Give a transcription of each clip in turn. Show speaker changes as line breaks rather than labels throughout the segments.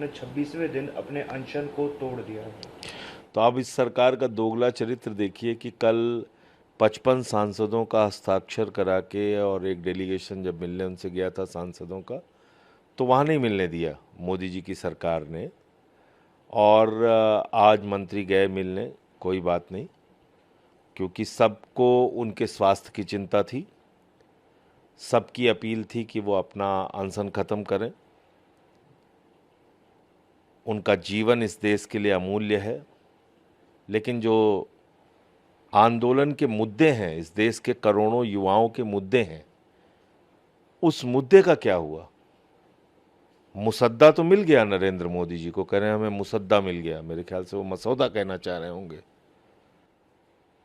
अपने 26वें दिन अपने अनशन को तोड़ दिया है।
तो आप इस सरकार का दोगला चरित्र देखिए कि कल 55 सांसदों का हस्ताक्षर करा के और एक डेलीगेशन जब मिलने उनसे गया था सांसदों का, तो वहाँ नहीं मिलने दिया मोदी जी की सरकार ने। और आज मंत्री गए मिलने, कोई बात नहीं, क्योंकि सबको उनके स्वास्थ्य की चिंता थी, सबकी अपील थी कि वो अपना अनशन ख़त्म करें। उनका जीवन इस देश के लिए अमूल्य है, लेकिन जो आंदोलन के मुद्दे हैं, इस देश के करोड़ों युवाओं के मुद्दे हैं, उस मुद्दे का क्या हुआ? मुसद्दा तो मिल गया नरेंद्र मोदी जी को, कह रहे हैं हमें मुसद्दा मिल गया, मेरे ख्याल से वो मसौदा कहना चाह रहे होंगे।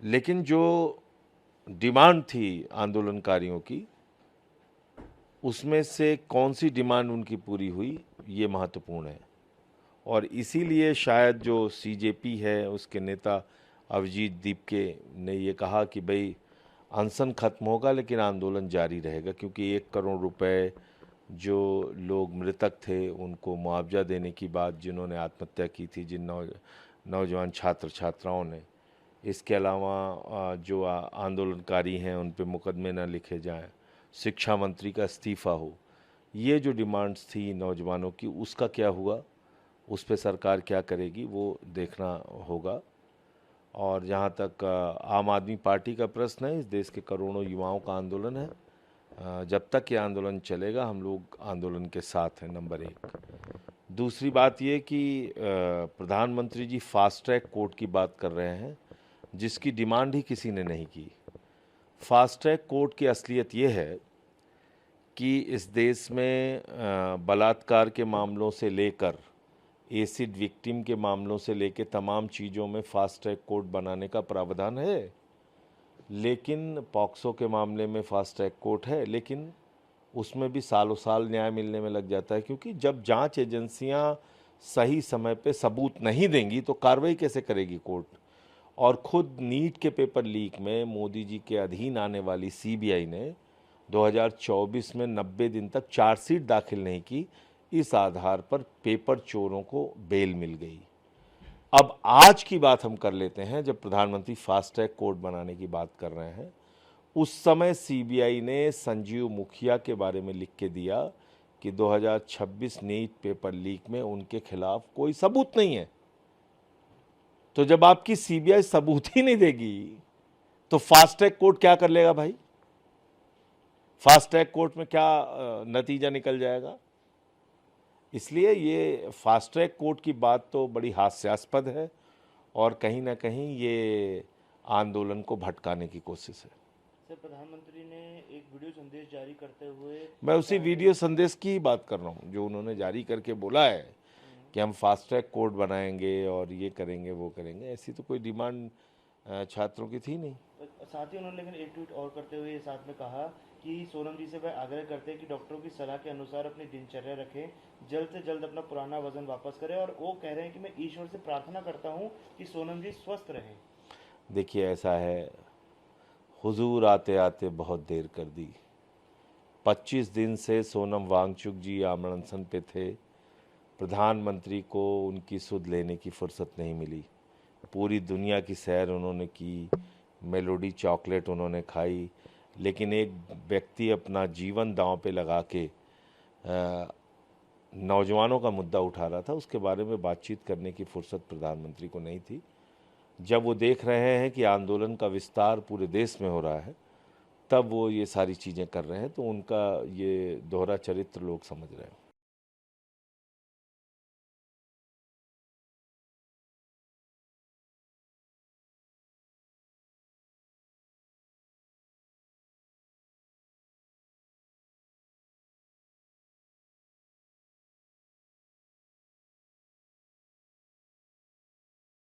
लेकिन जो डिमांड थी आंदोलनकारियों की, उसमें से कौन सी डिमांड उनकी पूरी हुई, ये महत्वपूर्ण है। और इसीलिए शायद जो सीजेपी है, उसके नेता अभिजीत दीपके ने ये कहा कि भाई अनशन खत्म होगा लेकिन आंदोलन जारी रहेगा, क्योंकि 1 करोड़ रुपए जो लोग मृतक थे उनको मुआवजा देने की बात, जिन्होंने आत्महत्या की थी, जिन नौजवान छात्र छात्राओं ने, इसके अलावा जो आंदोलनकारी हैं उन पे मुकदमे न लिखे जाएं, शिक्षा मंत्री का इस्तीफ़ा हो, ये जो डिमांड्स थी नौजवानों की, उसका क्या हुआ, उस पे सरकार क्या करेगी वो देखना होगा। और जहाँ तक आम आदमी पार्टी का प्रश्न है, इस देश के करोड़ों युवाओं का आंदोलन है, जब तक ये आंदोलन चलेगा हम लोग आंदोलन के साथ हैं, नंबर 1। दूसरी बात ये कि प्रधानमंत्री जी फास्ट ट्रैक कोर्ट की बात कर रहे हैं, जिसकी डिमांड ही किसी ने नहीं की। फास्ट ट्रैक कोर्ट की असलियत ये है कि इस देश में बलात्कार के मामलों से लेकर एसिड विक्टिम के मामलों से लेकर तमाम चीज़ों में फास्ट ट्रैक कोर्ट बनाने का प्रावधान है। लेकिन पॉक्सो के मामले में फास्ट ट्रैक कोर्ट है, लेकिन उसमें भी सालों साल न्याय मिलने में लग जाता है, क्योंकि जब जांच एजेंसियां सही समय पे सबूत नहीं देंगी तो कार्रवाई कैसे करेगी कोर्ट। और खुद नीट के पेपर लीक में मोदी जी के अधीन आने वाली सीबीआई ने 2024 में 90 दिन तक चार्जशीट दाखिल नहीं की, इस आधार पर पेपर चोरों को बेल मिल गई। अब आज की बात हम कर लेते हैं, जब प्रधानमंत्री फास्ट ट्रैक कोर्ट बनाने की बात कर रहे हैं, उस समय सीबीआई ने संजीव मुखिया के बारे में लिख के दिया कि 2026 नीट पेपर लीक में उनके खिलाफ कोई सबूत नहीं है। तो जब आपकी सीबीआई सबूत ही नहीं देगी तो फास्ट ट्रैक कोर्ट क्या कर लेगा भाई? फास्ट ट्रैक कोर्ट में क्या नतीजा निकल जाएगा? इसलिए ये फास्ट ट्रैक कोर्ट की बात तो बड़ी हास्यास्पद है और कहीं ना कहीं ये आंदोलन को भटकाने की कोशिश है।
सर, प्रधानमंत्री ने एक वीडियो संदेश जारी करते हुए,
मैं उसी वीडियो संदेश की ही बात कर रहा हूँ जो उन्होंने जारी करके बोला है कि हम फास्ट ट्रैक कोर्ट बनाएंगे और ये करेंगे वो करेंगे। ऐसी तो कोई डिमांड छात्रों की थी नहीं।
साथ ही उन्होंने लेकिन एक ट्वीट और करते हुए साथ में कहा कि सोनम जी से वह आग्रह करते हैं कि डॉक्टरों की सलाह के अनुसार अपनी दिनचर्या रखें, जल्द से जल्द अपना पुराना वजन वापस करें, और वो कह रहे हैं कि मैं ईश्वर से प्रार्थना करता हूं कि सोनम जी स्वस्थ रहें।
देखिए ऐसा है, हुजूर आते आते बहुत देर कर दी। 25 दिन से सोनम वांगचुक जी आमरण अनशन पे थे। प्रधानमंत्री को उनकी सुध लेने की फुर्सत नहीं मिली। पूरी दुनिया की सैर उन्होंने की, मेलोडी चॉकलेट उन्होंने खाई, लेकिन एक व्यक्ति अपना जीवन दांव पे लगा के नौजवानों का मुद्दा उठा रहा था, उसके बारे में बातचीत करने की फुर्सत प्रधानमंत्री को नहीं थी। जब वो देख रहे हैं कि आंदोलन का विस्तार पूरे देश में हो रहा है, तब वो ये सारी चीज़ें कर रहे हैं, तो उनका ये दोहरा चरित्र लोग समझ रहे हैं।